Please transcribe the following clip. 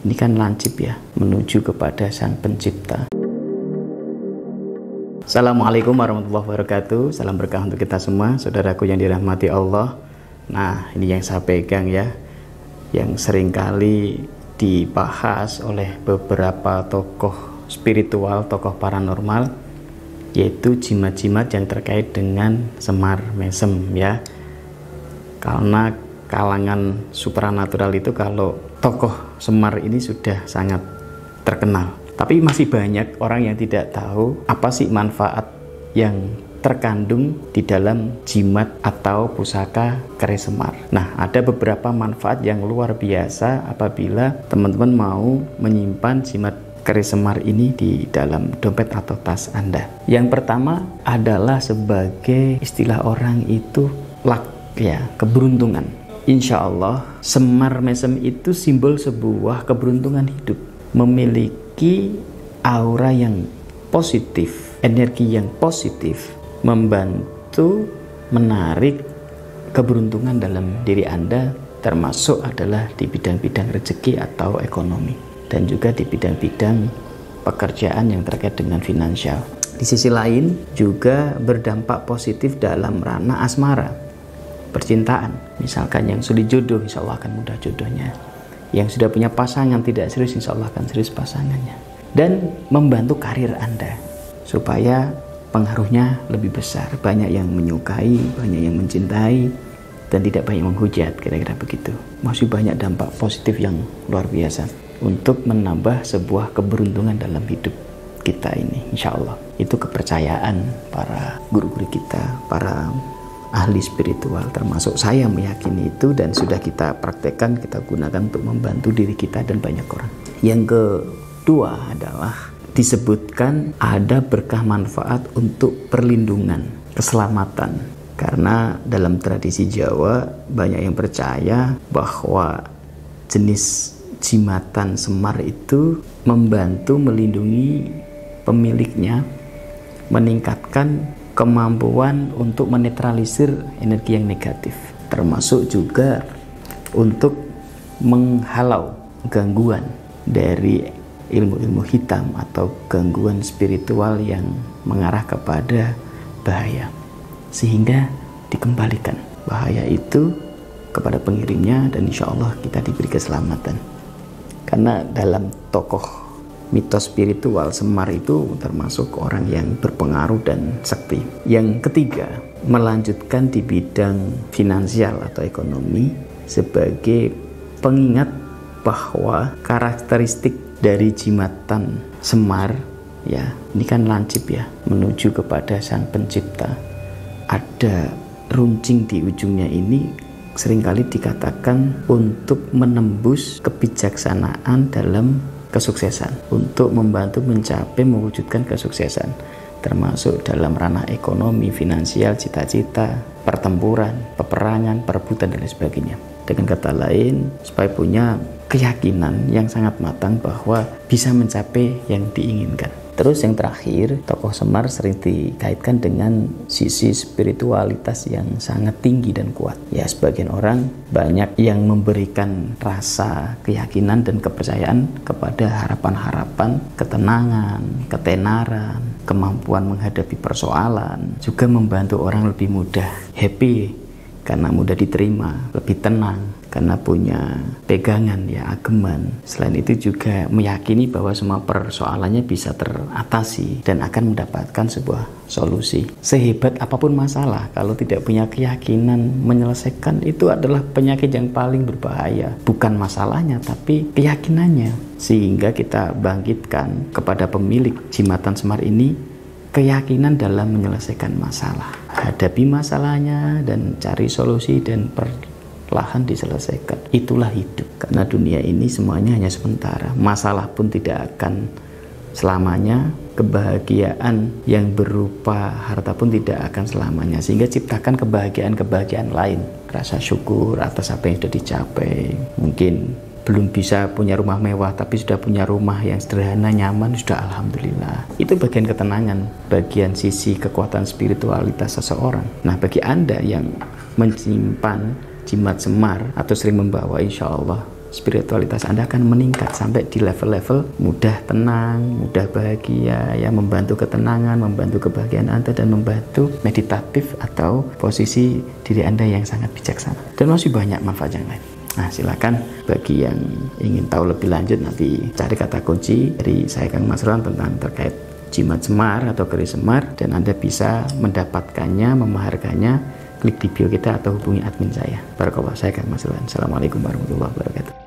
Ini kan lancip ya, menuju kepada Sang Pencipta. Assalamualaikum warahmatullahi wabarakatuh. Salam berkah untuk kita semua, saudaraku yang dirahmati Allah. Nah, ini yang saya pegang ya, yang seringkali dibahas oleh beberapa tokoh spiritual, tokoh paranormal, yaitu jimat-jimat yang terkait dengan Semar Mesem ya. Karena kalangan supranatural itu kalau tokoh Semar ini sudah sangat terkenal, tapi masih banyak orang yang tidak tahu apa sih manfaat yang terkandung di dalam jimat atau pusaka keris Semar. Nah, ada beberapa manfaat yang luar biasa apabila teman-teman mau menyimpan jimat keris Semar ini di dalam dompet atau tas Anda. Yang pertama adalah sebagai istilah orang itu luck ya, keberuntungan. Insya Allah Semar Mesem itu simbol sebuah keberuntungan hidup, memiliki aura yang positif, energi yang positif, membantu menarik keberuntungan dalam diri Anda, termasuk adalah di bidang-bidang rezeki atau ekonomi, dan juga di bidang-bidang pekerjaan yang terkait dengan finansial. Di sisi lain juga berdampak positif dalam ranah asmara, percintaan. Misalkan yang sulit jodoh, insya Allah akan mudah jodohnya. Yang sudah punya pasangan tidak serius, insya Allah akan serius pasangannya. Dan membantu karir Anda supaya pengaruhnya lebih besar, banyak yang menyukai, banyak yang mencintai, dan tidak banyak menghujat, kira-kira begitu. Masih banyak dampak positif yang luar biasa untuk menambah sebuah keberuntungan dalam hidup kita ini, insya Allah. Itu kepercayaan para guru-guru kita, para ahli spiritual, termasuk saya meyakini itu, dan sudah kita praktekkan, kita gunakan untuk membantu diri kita dan banyak orang. Yang kedua adalah disebutkan ada berkah manfaat untuk perlindungan, keselamatan. Karena dalam tradisi Jawa banyak yang percaya bahwa jenis jimatan Semar itu membantu melindungi pemiliknya, meningkatkan kemampuan untuk menetralisir energi yang negatif, termasuk juga untuk menghalau gangguan dari ilmu-ilmu hitam atau gangguan spiritual yang mengarah kepada bahaya, sehingga dikembalikan bahaya itu kepada pengirimnya, dan insya Allah kita diberi keselamatan. Karena dalam tokoh mitos spiritual, Semar itu termasuk orang yang berpengaruh dan sakti. Yang ketiga, melanjutkan di bidang finansial atau ekonomi sebagai pengingat bahwa karakteristik dari jimatan Semar ya, ini kan lancip ya, menuju kepada Sang Pencipta. Ada runcing di ujungnya ini, seringkali dikatakan untuk menembus kebijaksanaan dalam kesuksesan, untuk membantu mencapai mewujudkan kesuksesan, termasuk dalam ranah ekonomi, finansial, cita-cita, pertempuran, peperangan, perebutan, dan lain sebagainya. Dengan kata lain, supaya punya keyakinan yang sangat matang bahwa bisa mencapai yang diinginkan. Terus yang terakhir, tokoh Semar sering dikaitkan dengan sisi spiritualitas yang sangat tinggi dan kuat. Ya, sebagian orang banyak yang memberikan rasa keyakinan dan kepercayaan kepada harapan-harapan, ketenangan, ketenaran, kemampuan menghadapi persoalan, juga membantu orang lebih mudah happy karena mudah diterima, lebih tenang karena punya pegangan ya, ageman. Selain itu juga meyakini bahwa semua persoalannya bisa teratasi dan akan mendapatkan sebuah solusi. Sehebat apapun masalah, kalau tidak punya keyakinan menyelesaikan, itu adalah penyakit yang paling berbahaya. Bukan masalahnya, tapi keyakinannya. Sehingga kita bangkitkan kepada pemilik jimatan Semar ini keyakinan dalam menyelesaikan masalah. Hadapi masalahnya dan cari solusi, dan perlahan diselesaikan. Itulah hidup. Karena dunia ini semuanya hanya sementara. Masalah pun tidak akan selamanya. Kebahagiaan yang berupa harta pun tidak akan selamanya. Sehingga ciptakan kebahagiaan-kebahagiaan lain. Rasa syukur atas apa yang sudah dicapai. Mungkin belum bisa punya rumah mewah, tapi sudah punya rumah yang sederhana, nyaman, sudah alhamdulillah. Itu bagian ketenangan, bagian sisi kekuatan spiritualitas seseorang. Nah, bagi Anda yang menyimpan jimat Semar atau sering membawa, insya Allah spiritualitas Anda akan meningkat sampai di level-level mudah tenang, mudah bahagia, ya, membantu ketenangan, membantu kebahagiaan Anda, dan membantu meditatif atau posisi diri Anda yang sangat bijaksana. Dan masih banyak manfaat yang lain. Nah, silakan bagi yang ingin tahu lebih lanjut, nanti cari kata kunci dari saya Kang Mas Ron tentang terkait jimat semar atau keris semar, dan Anda bisa mendapatkannya, memaharkannya, klik di bio kita atau hubungi admin saya. Barakallah, saya Kang Mas Ron. Assalamualaikum warahmatullahi wabarakatuh.